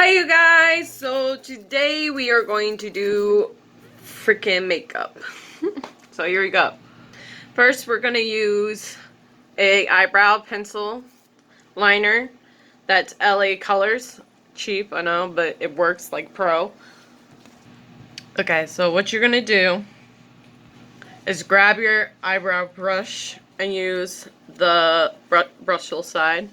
Hi you guys, so today we are going to do freaking makeup. So here we go. First we're going to use a eyebrow pencil liner that's LA Colors. Cheap, I know, but it works like pro. Okay, so what you're going to do is grab your eyebrow brush and use the brushless side.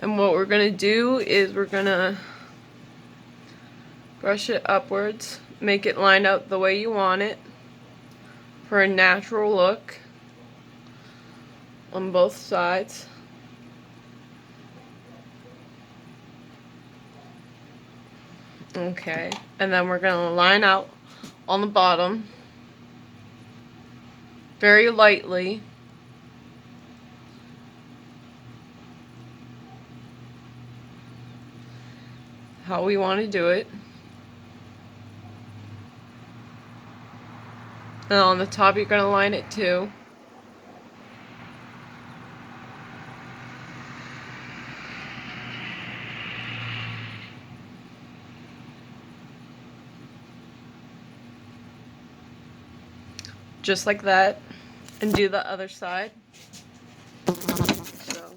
And what we're going to do is we're going to brush it upwards, make it line up the way you want it for a natural look on both sides. Okay, and then we're going to line out on the bottom very lightly. How we want to do it. And on the top you're going to line it too. Just like that. And do the other side. So.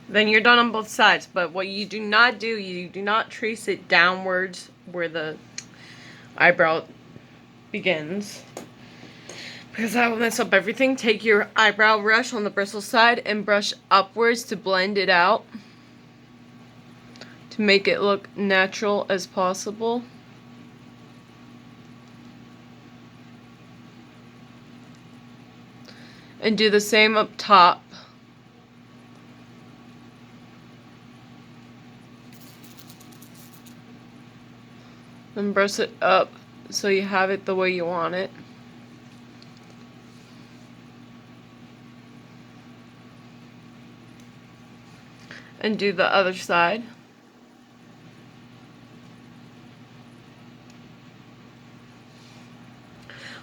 Then you're done on both sides, but what you do not do, you do not trace it downwards where the eyebrow begins, because that will mess up everything. Take your eyebrow brush on the bristle side and brush upwards to blend it out, to make it look natural as possible. And do the same up top. Then brush it up so you have it the way you want it. And do the other side.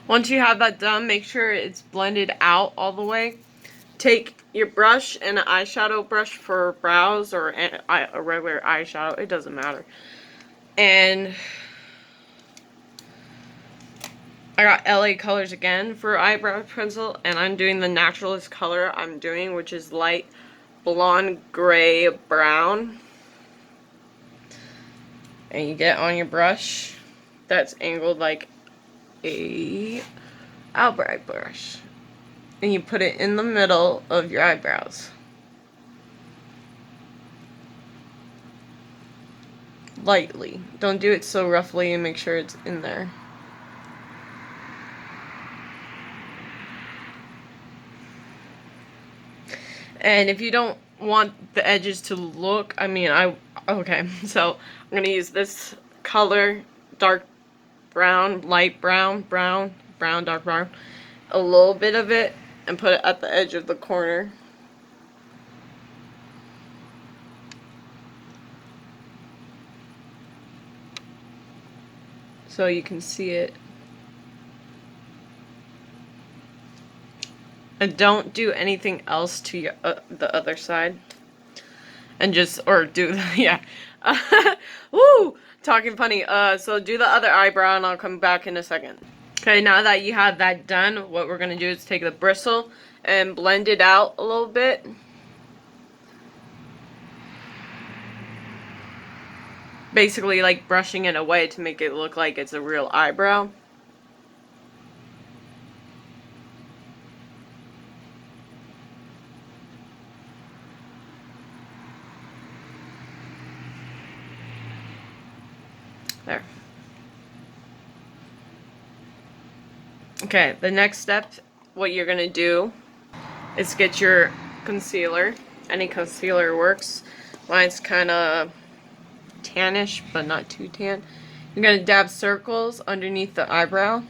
Once you have that done, make sure it's blended out all the way. Take your brush and an eyeshadow brush for brows or a regular eyeshadow, it doesn't matter. And I got LA Colors again for eyebrow pencil, and I'm doing the naturalist color I'm doing, which is light blonde, gray, brown. And you get on your brush that's angled like a eyebrow brush, and you put it in the middle of your eyebrows. Lightly. Don't do it so roughly, and make sure it's in there. And if you don't want the edges to look, okay, so I'm going to use this color, dark brown, light brown, brown, dark brown, a little bit of it, and put it at the edge of the corner. So you can see it. And don't do anything else to your, the other side. And just, or do, yeah. Woo! Talking funny. So do the other eyebrow and I'll come back in a second. Okay, now that you have that done, what we're going to do is take the bristle and blend it out a little bit. Basically like brushing it away to make it look like it's a real eyebrow. There. Okay, the next step, what you're going to do is get your concealer. Any concealer works. Mine's kind of tannish, but not too tan. You're going to dab circles underneath the eyebrow.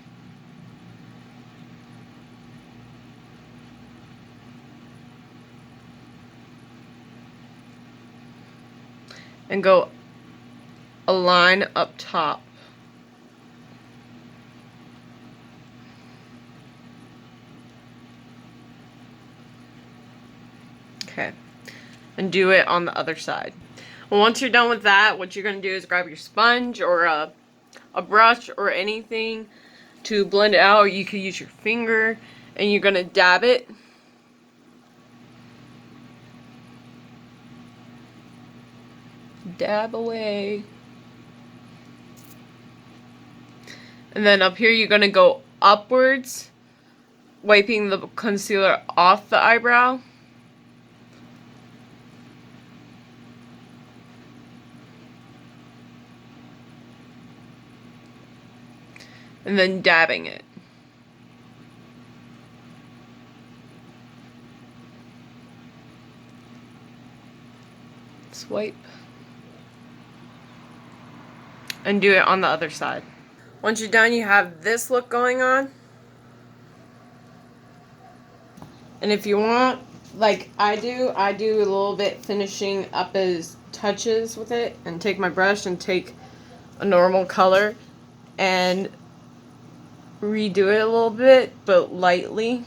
And go a line up top. Okay. And do it on the other side. Well, once you're done with that, what you're going to do is grab your sponge or a brush or anything to blend it out, or you could use your finger, and you're going to dab it. Dab away. And then up here, you're going to go upwards, wiping the concealer off the eyebrow. And then dabbing it. Swipe. And do it on the other side. Once you're done, you have this look going on. And if you want, like I do a little bit finishing up as touches with it, and take my brush and take a normal color and redo it a little bit, but lightly.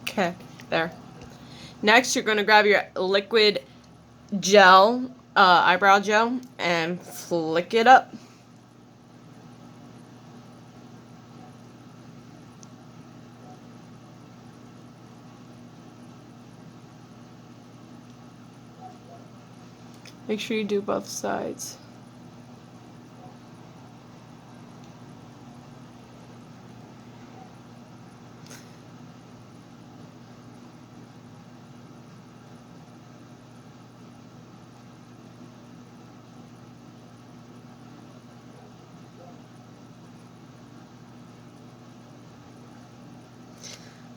Okay, there. Next, you're going to grab your liquid gel, eyebrow gel, and flick it up. Make sure you do both sides.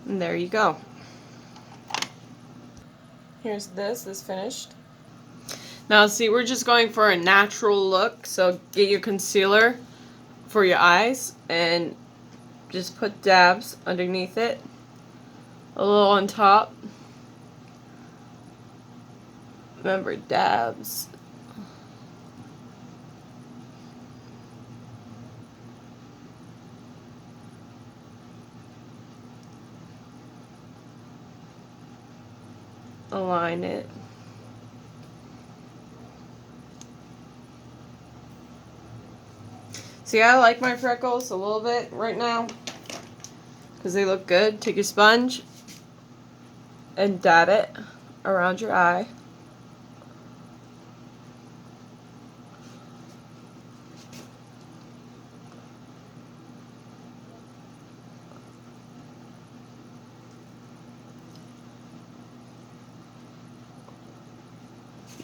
And there you go. Here's this finished. Now see, we're just going for a natural look, so get your concealer for your eyes and just put dabs underneath it, a little on top. Remember, dabs. Align it. See, I like my freckles a little bit right now because they look good. Take your sponge and dab it around your eye.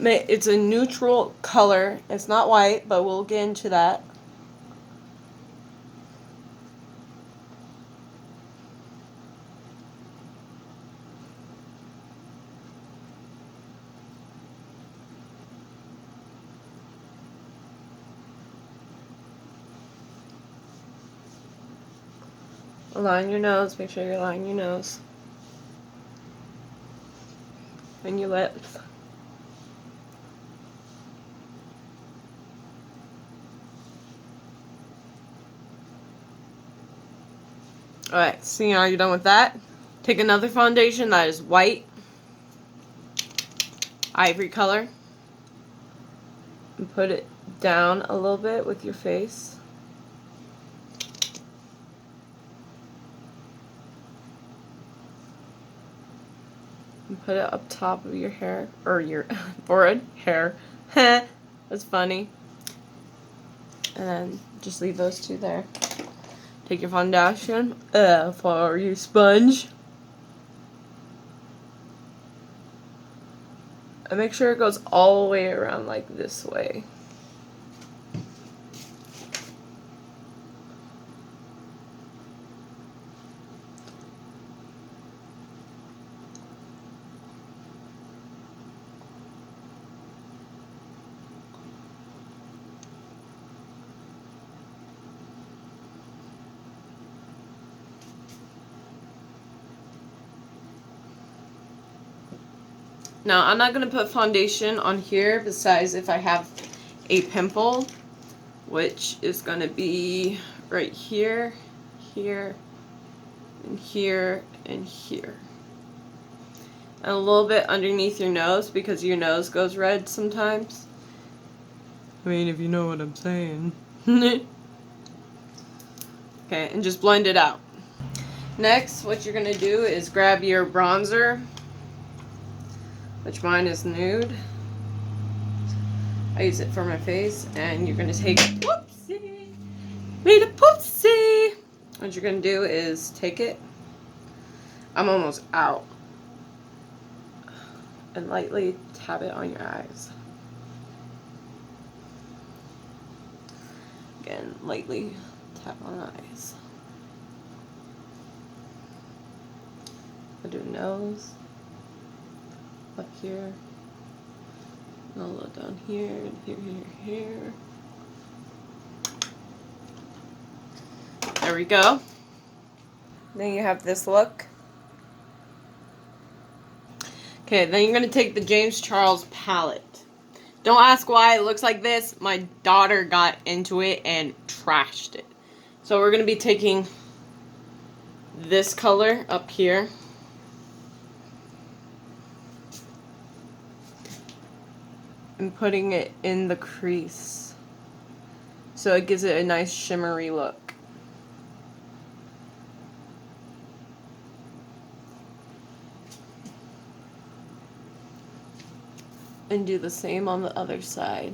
It's a neutral color. It's not white, but we'll get into that. Align your nose. Make sure you align your nose. And your lips. Alright, see now you're done with that. Take another foundation that is white, ivory color, and put it down a little bit with your face. And put it up top of your hair, or your forehead, hair. That's funny. And then just leave those two there. Take your foundation for your sponge. And make sure it goes all the way around like this way. Now, I'm not going to put foundation on here besides if I have a pimple, which is going to be right here, here, and here, and here. And a little bit underneath your nose because your nose goes red sometimes. I mean, if you know what I'm saying. Okay, and just blend it out. Next, what you're going to do is grab your bronzer, which mine is nude. I use it for my face, and you're going to take, whoopsie, made a poopsie. What you're going to do is take it, I'm almost out, and lightly tap it on your eyes. Again, lightly tap on the eyes. I'll do nose, up here, and a little down here, and here, here, here. There we go. Then you have this look. Okay, then you're going to take the James Charles palette. Don't ask why it looks like this. My daughter got into it and trashed it. So we're going to be taking this color up here. And putting it in the crease. So it gives it a nice shimmery look. And do the same on the other side.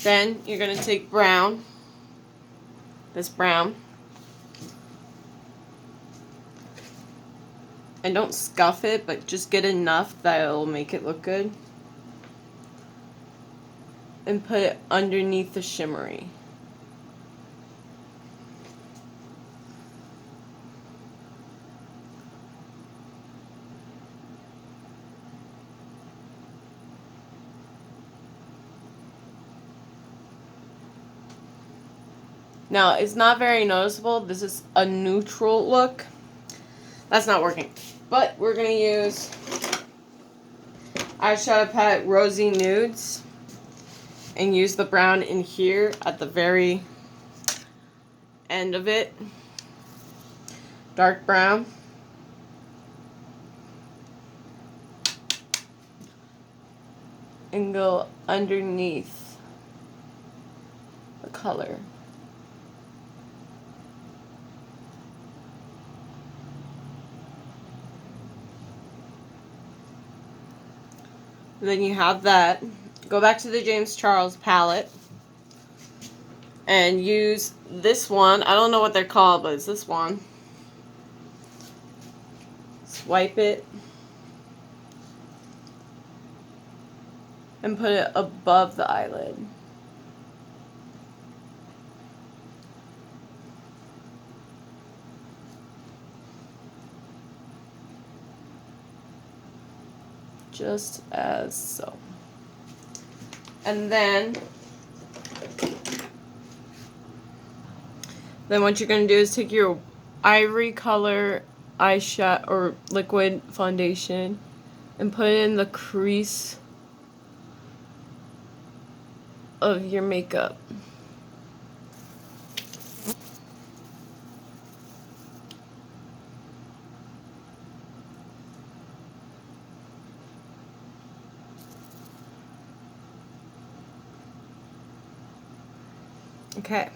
Then you're going to take brown, this brown, and don't scuff it, but just get enough that it'll make it look good. And put it underneath the shimmery. Now, it's not very noticeable. This is a neutral look. That's not working. But we're going to use eyeshadow palette Rosy Nudes. And use the brown in here at the very end of it. Dark brown. And go underneath the color. And then you have that. Go back to the James Charles palette and use this one. I don't know what they're called, but it's this one. Swipe it and put it above the eyelid. Just as so. And then what you're going to do is take your ivory color eyeshadow or liquid foundation and put it in the crease of your makeup. Okay,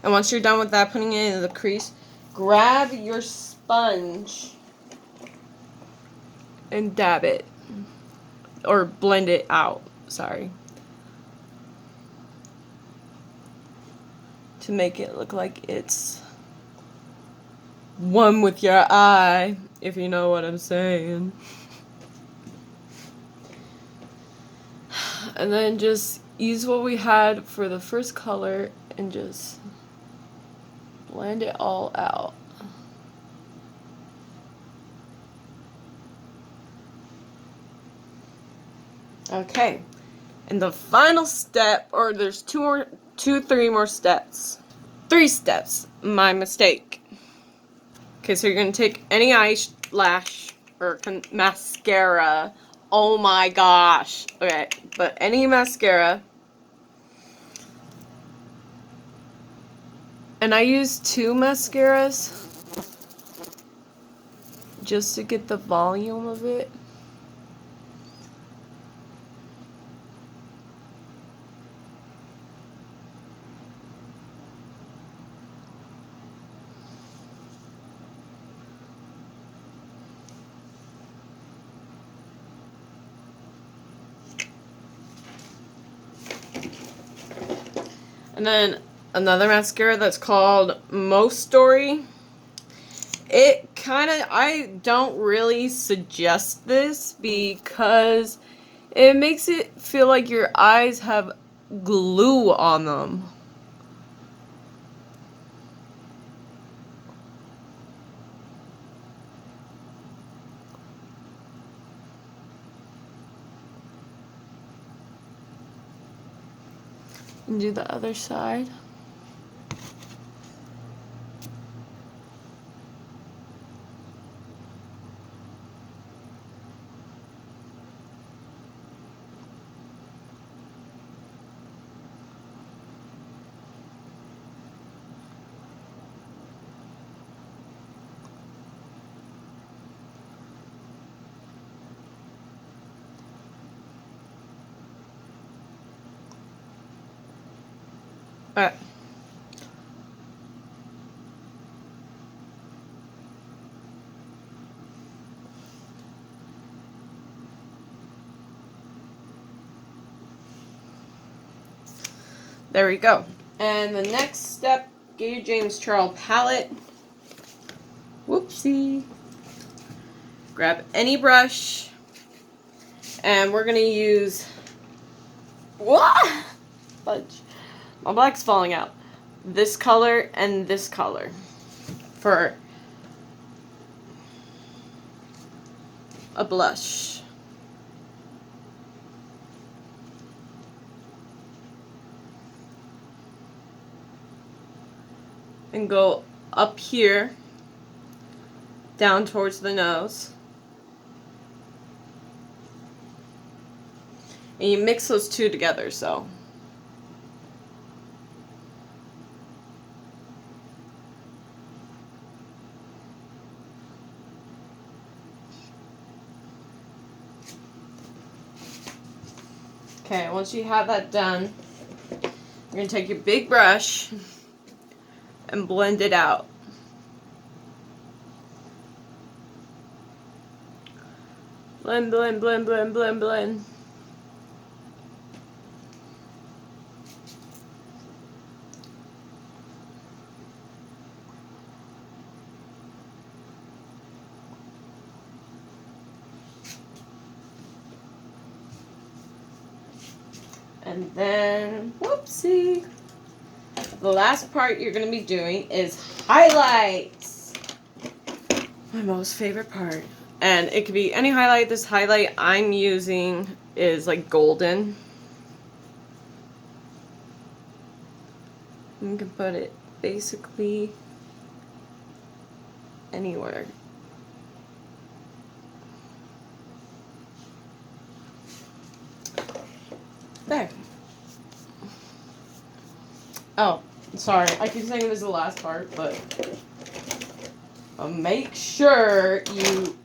and once you're done with that, putting it in the crease, grab your sponge and dab it, or blend it out, sorry, to make it look like it's one with your eye, if you know what I'm saying. And then just use what we had for the first color and just blend it all out. Okay, And the final step, or there's three more steps. 3 steps. My mistake. Okay, so you're going to take any eyelash or mascara. Oh my gosh. Okay, but any mascara. And I use 2 mascaras just to get the volume of it. And then another mascara that's called Most Story. It kind of, I don't really suggest this because it makes it feel like your eyes have glue on them. And do the other side. Alright. There we go. And the next step, get your James Charles palette. Whoopsie. Grab any brush. And we're going to use... What? Fudge. My black's falling out. This color and this color. For a blush. And go up here, down towards the nose. And you mix those two together, so. Okay, once you have that done, you're going to take your big brush and blend it out. Blend, blend, blend, blend, blend, blend. And then, whoopsie. The last part you're going to be doing is highlights. My most favorite part. And it could be any highlight. This highlight I'm using is like golden. You can put it basically anywhere. There. Oh, sorry. I keep saying this is the last part, but make sure you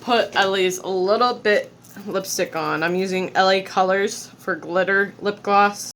put at least a little bit lipstick on. I'm using LA Colors for glitter lip gloss.